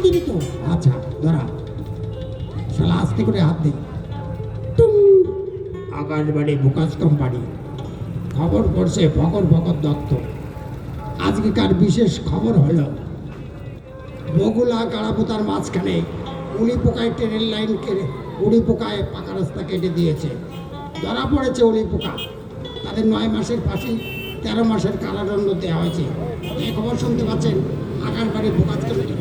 দিবি তো? আচ্ছা ধরা, শালা আস্তে করে হাত দে। আকাশবাড়ি বুকাস কোম্পানি খবর পড়ছে ফকর ফকর দত্ত। আজকেকার বিশেষ খবর হলো বগুলা গাড়াপোতার মাঝখানে উলি পোকায় ট্রেনের লাইন কেটে উলি পোকায় পাকা রাস্তা কেটে দিয়েছে। ধরা পড়েছে উলি পোকা, তাদের 9 মাসের ফাঁসি 13 মাসের কারাদণ্ড দেওয়া হয়েছে। এই খবর শুনতে পাচ্ছেন আকাশবাড়ি বুকাস কোম্পানি।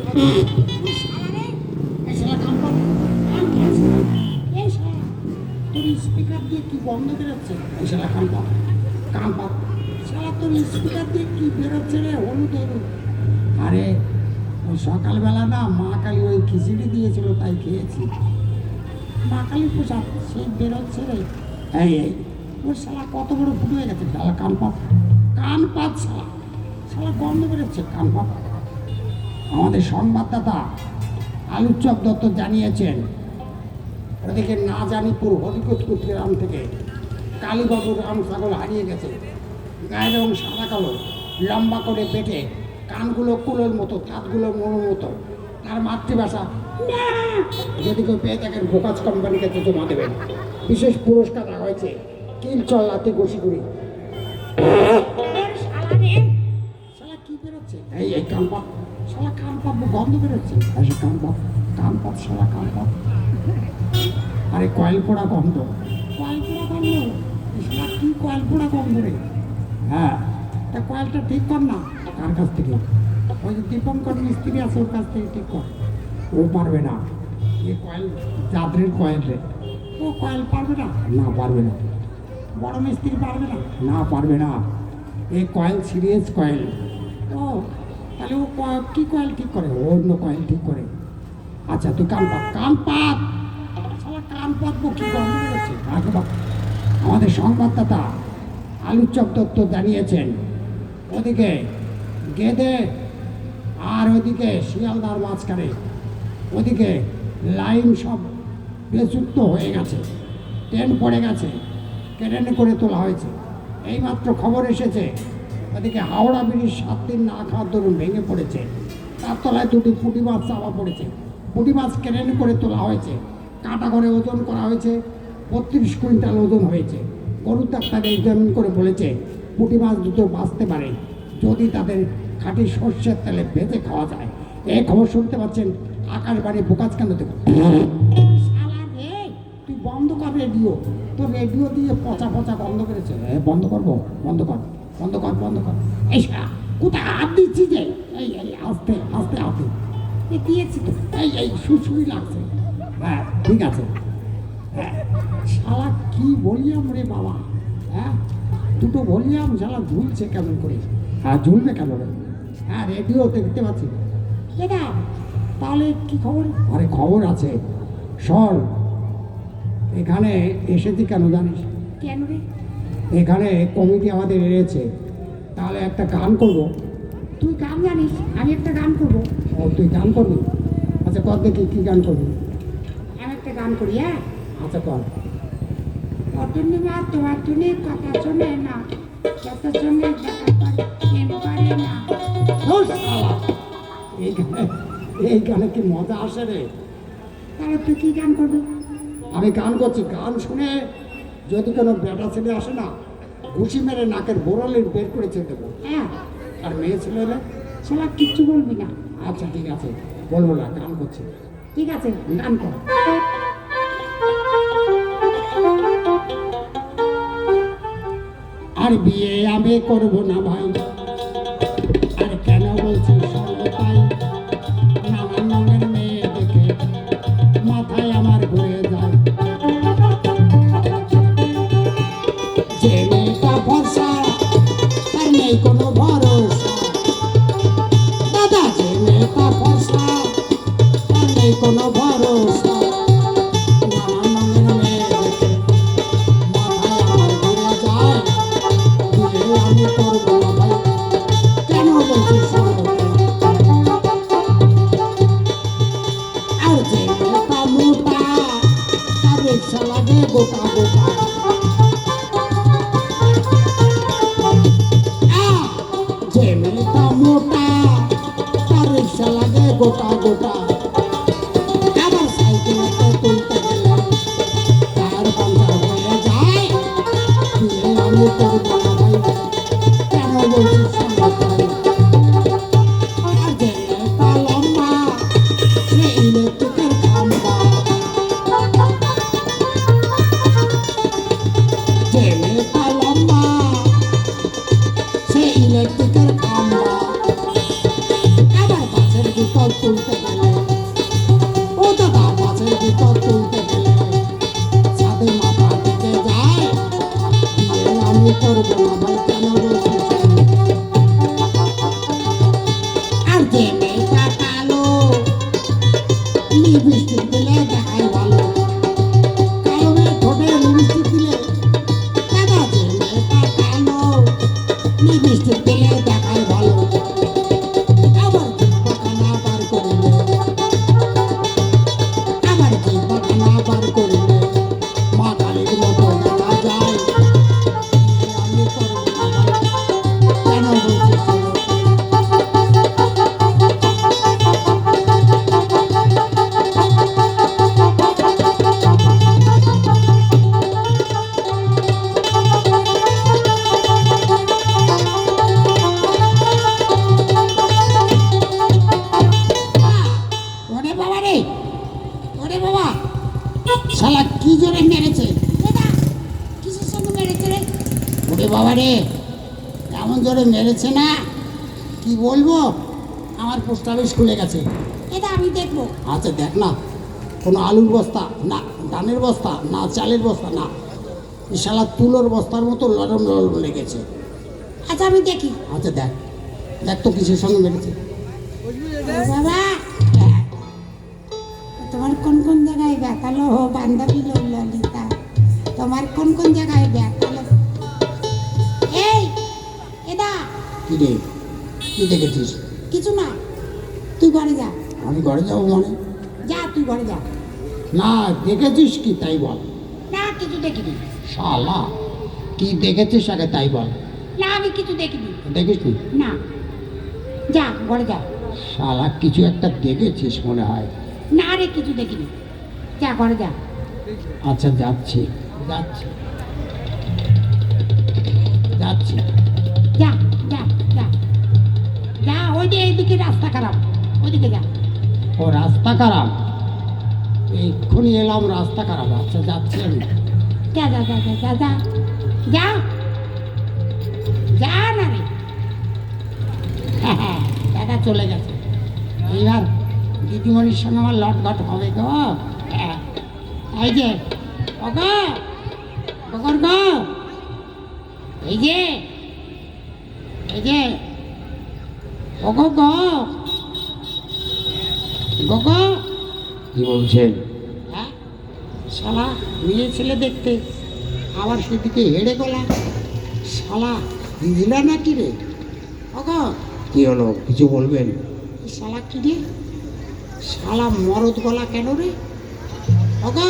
তোর স্পিকার দিয়ে কি বন্ধ বেরোচ্ছে? শালা কান পাত। শালা তোর স্পিকার দিয়ে কি বেরোচ্ছে রে? হলুদ হলুদ। আরে ওই সকালবেলা না মা কালী ওই খিচুড়ি দিয়েছিল তাই খেয়েছি। মা কালী পোশাক সেই বেরোচ্ছে রে। এই এই ওর শালা কত বড় ভুল হয়ে গেছে। শালা কান পাত। কান পাত শালা, শালা গন্ধ বেরোচ্ছে কান পাত। আমাদের সংবাদদাতা আলুচক দত্ত জানিয়েছেন ওদিকে না জানিপুর হরিকুতকুত গ্রাম থেকে কালীবাবুর রাম ছাগল হারিয়ে গেছে। গায়ের রং সাদা কালো, লম্বা করে পেটে, কানগুলো কুলোর মতো, দাঁতগুলো মনোর মতো। তার মাতৃভাষা যদি কেউ পেয়ে থাকেন ফোকাস কোম্পানিকে তো জমা দেবেন। বিশেষ পুরস্কার দেওয়া হয়েছে কিল চল্লাতে ঘষি করি। শালা কি বেরোচ্ছে? এই কান পাত। শালা কান পাত গন্ধ বেরোচ্ছে। আচ্ছা কান পাত, কান পাত, শালা কান পাত। আরে কয়েল পোড়া গন্ধ। কয়েল পোড়া গন্ধ? শালা কি কয়েল পোড়া গন্ধ রে? হ্যাঁ, তা কয়েলটা ঠিক কর না। কার কাছ থেকে? ওই যে দীপঙ্কর মিস্ত্রি আছে ওর কাছ থেকে ঠিক কর। ও পারবে না, এ কয়েল চাঁদের কয়েল রে। ও কয়েল পারবে না? না পারবে না, বড় মিস্ত্রি পারবে না? না পারবে না, এই কয়েল সিরিয়াস কয়েল। ও তাহলে ও কি কয়েল ঠিক করে? ও অন্য কয়েল ঠিক করে। আচ্ছা তুই কান পাত, কান পাত। শালা কান পাতবো কি গন্ধ বেরোচ্ছে? কাকে পাত? আমাদের সংবাদদাতা আলুচক দত্ত জানিয়েছেন ওদিকে গেদে আর ওদিকে শিয়ালদার মাঝখানে ওদিকে লাইন সব বেচুক্ত হয়ে গেছে, ট্রেন পড়ে গেছে, ট্রেনে করে তোলা হয়েছে। এইমাত্র খবর এসেছে ওদিকে হাওড়া ব্রিজ 7 দিন না খাওয়ার দরুন ভেঙে পড়েছে। তার তলায় 2টি পুঁটি মাছ চাপা পড়েছে। পুঁটি মাছ ট্রেনে করে তোলা হয়েছে, কাঁটা করে ওজন করা হয়েছে, 32 কুইন্টাল ওজন হয়েছে। গরুর ডাক্তার এক্সামিন করে বলেছে পুঁটি মাছ দুটো বাঁচতে পারে যদি তাদের খাঁটি সর্ষের তেলে ভেজে খাওয়া যায়। এই খবর শুনতে পাচ্ছেন আকাশবাণী বোকাজ কেন দেখুন। শালা রে, তুই বন্ধ কর রেডিও। তোর রেডিও দিয়ে পচা পচা গন্ধ বেরোচ্ছে। বন্ধ করবো? বন্ধ কর, বন্ধ কর, বন্ধ কর। এই শালা কোথায় হাত দিচ্ছি যে? এই এই আস্তে আস্তে আস্তে। এ দিয়েছি তো। এই সুসুই লাগছে। হ্যাঁ ঠিক আছে। হ্যাঁ শালা কি ভলিউম রে বাবা। হ্যাঁ দুটো ভলিউম শালা ঝুলছে কেমন করে। হ্যাঁ ঝুলবে কেন রে? হ্যাঁ রেডিও দেখতে পাচ্ছি। দাদা তাহলে কি খবর? আরে খবর আছে, শোন। এখানে এসেছি কেন জানিস? কেন রে? এখানে কমিটি আমাদের এনেছে, তাহলে একটা গান করব। তুই গান জানিস? আমি একটা গান করবো। ও তুই গান করবি? আচ্ছা কর দেখি কী গান করবি। আমি একটা গান করি। হ্যাঁ, আচ্ছা কর। পূর্ণিমা তোমার তুমি কথা শোনে না, কত সঙ্গে দেখা পারে না। এই গানে কি মজা আসে রে? তাহলে তুই কি গান করবি? আমি গান করছি, গান শুনে যদি কোনো বেটা ছেলে আসে না, ঘুষি মেরে নাকের বোরালির বের করে ছেড়ে দেবো। হ্যাঁ, আর মেয়ে ছেলে এলে শালা কিচ্ছু বলবি না। আচ্ছা ঠিক আছে, বলবো না, গান করছি। ঠিক আছে, গান কর। আর বিয়ে আমি করবো না ভাই, আর কেন বলছি শোনো তাই, নানান রঙের মেয়ে দেখে মাথায় আমার ঘুরে যায়। যে মেয়েটা ভরসা তার নেই কোনো ভরসা, দাদা যে মেয়েটা ভরসা তার নেই কোনো ভরসা। নানান রঙের মেয়ে দেখে মাথায় আমার ঘুরে যায়, বিয়ে আমি করবো না ভাই, কেন বলছি শোনো তাই। আর যে মোটা মোটা তার রিক্সা লাগে গোটা গোটা, যে মেয়েটা মোটা তার রিক্সা লাগে গোটা গোটা। আমি করবো না ভাই, কেন বলছিস সম্ভব ভাই? আর যে মেয়েটা লম্বা সে ইলেকট্রিকের খাম্বা, যে মেয়েটা লম্বা সে ইলেকট্রিকের খাম্বা। আবার মাছের ভিতর তুলতে গেলে, ও দাদা মাছের ভিতর তুলতে গেলে ছাদে মাথা থেকে যায়, বিয়ে আমি করবো না ভাই, কেন বলছিস? আর যে মেয়েটা কালো লিপস্টিক দিলে দেখায় ভালো, কালো মেয়ে ঠোঁটে লিপস্টিক দিলে, দাদা যে মেয়েটা কালো লিপস্টিক দিলে দেখায় ভালো। আবার জিহ্বাখানা বার করিলে, আবার জিহ্বাখানা বার করিলে মা কালীর মতো দেখা যায়, বিয়ে আমি করবো না ভাই, কেন বলছিস? ওরে বাবা রে, ওরে বাবা, শালা কি জোরে মেরেছে, দাদা কিসের সঙ্গে মেরেছে রে? ওরে বাবা রে, এমন জোরে মেরেছে না কি বলবো, আমার পোস্ট অফিস খুলে গেছে। এটা আমি দেখবো। আচ্ছা দেখ না, কোনো আলুর বস্তা না, ধানের বস্তা না, চালের বস্তা না, এই শালা তুলোর বস্তার মতো লরম লরম লেগেছে। আচ্ছা আমি দেখি। আচ্ছা দেখ, দেখ তো কিসের সঙ্গে মেরেছে। ও বাবা, তোমার কোন কোন জায়গায় ব্যথালো হো বান্ধবী ললিতা, তোমার কোন কোন জায়গায় ব্যথালো? এই এটা কি রে, কি দেখেছিস? কিছু না, তুই ঘরে যা। আমি ঘরে যাবো মানে? যা তুই ঘরে যা। না দেখেছিস কি তাই বল। না কিছু দেখিনি। শালা কি দেখেছিস আগে তাই বল। না আমি কিছু দেখিনি। দেখিস নি? না, যা ঘরে যা। শালা কিছু একটা দেখেছিস মনে হয়। না রে কিছু দেখিনি, যা ঘরে যা। আচ্ছা যাচ্ছি যাচ্ছি যাচ্ছি। যা যা যা যা, ওই যে এইদিকে রাস্তা খারাপ, ওইদিকে যা। ও রাস্তা খারাপ, এক্ষুনি এলাম রাস্তা খারাপ। আচ্ছা যাচ্ছি আমি। যা যা যা যা যা যা যা যা না রে। হ্যাঁ, দাদা চলে গেছে। এইবার দিদিমণির সঙ্গে আমার লটঘট হবে গো। হ্যাঁ, এই যে ওগো, ওগর গো, এই যে এই যে ওগো গো, গোগো। কি বলছেন? হ্যাঁ, শালা মেয়ে ছেলে দেখতে, আবার সেদিকে হেড়ে গলা। শালা বুঝলা না কি রে? ওগো, কি হলো, কিছু বলবেন? এই শালা কি রে? শালা মরদ গলা কেন রে? ওগো,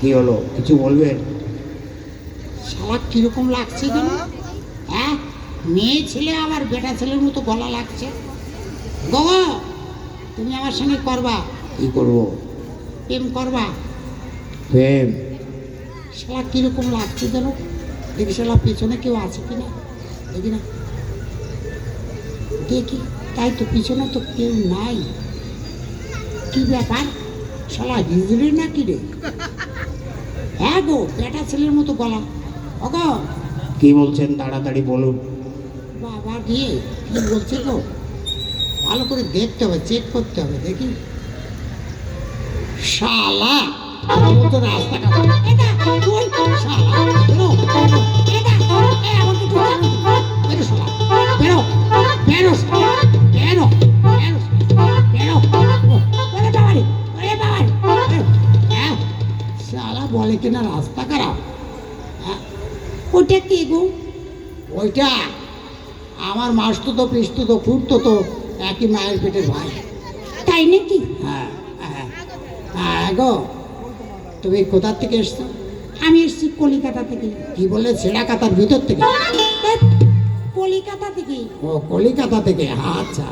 কি হলো, কিছু বলবেন? শালা কিরকম লাগছে যেন? হ্যাঁ, মেয়ে ছেলে আবার বেটা ছেলের মতো গলা লাগছে। গোগো, তুমি আমার সঙ্গে করবা? কি করবো? প্রেম করবা? প্রেম? শালা কিরকম লাগছে যেন? দেখি শালা পেছনে কেউ আছে কিনা, দেখি না, দেখি। তাই তো, পিছনে তো কেউ নাই। কি ব্যাপার, শালা হিজড়ে না কি রে? হ্যাঁ গো, বেটা ছেলের মতো গলা। ওগো, কি বলছেন তাড়াতাড়ি বলুন। বাবা গিয়ে কি বলছে গো? ভালো করে দেখতে হবে, চেক করতে হবে, দেখি। শালা ও তো রাস্তা খারাপ। এটা তুই শালা বেরো, বেরো। এটা আমাকে তুই জানো তো? বেরো শালা, বেরো, বেরো শালা, বেরো, বেরো শালা, বেরো। ওরে বাবারে, ওরে বাবারে, বেরো। হ্যাঁ, শালা বলে কিনা রাস্তা খারাপ। হ্যাঁ, ওটা কে গো? ওইটা আমার মাসতো তো পিসতো তো ফুটতো তো একই মায়ের পেটের ভাই। তাই নাকি? হ্যাঁ হ্যাঁ হ্যাঁ গো, তুমি কোথার থেকে এসছো? আমি এসেছি কলিকাতা থেকে। কি বলে, ছেঁড়া কাতার ভিতর থেকে? ধ্যাৎ, কলিকাতা থেকে। ও কলিকাতা থেকে, আচ্ছা।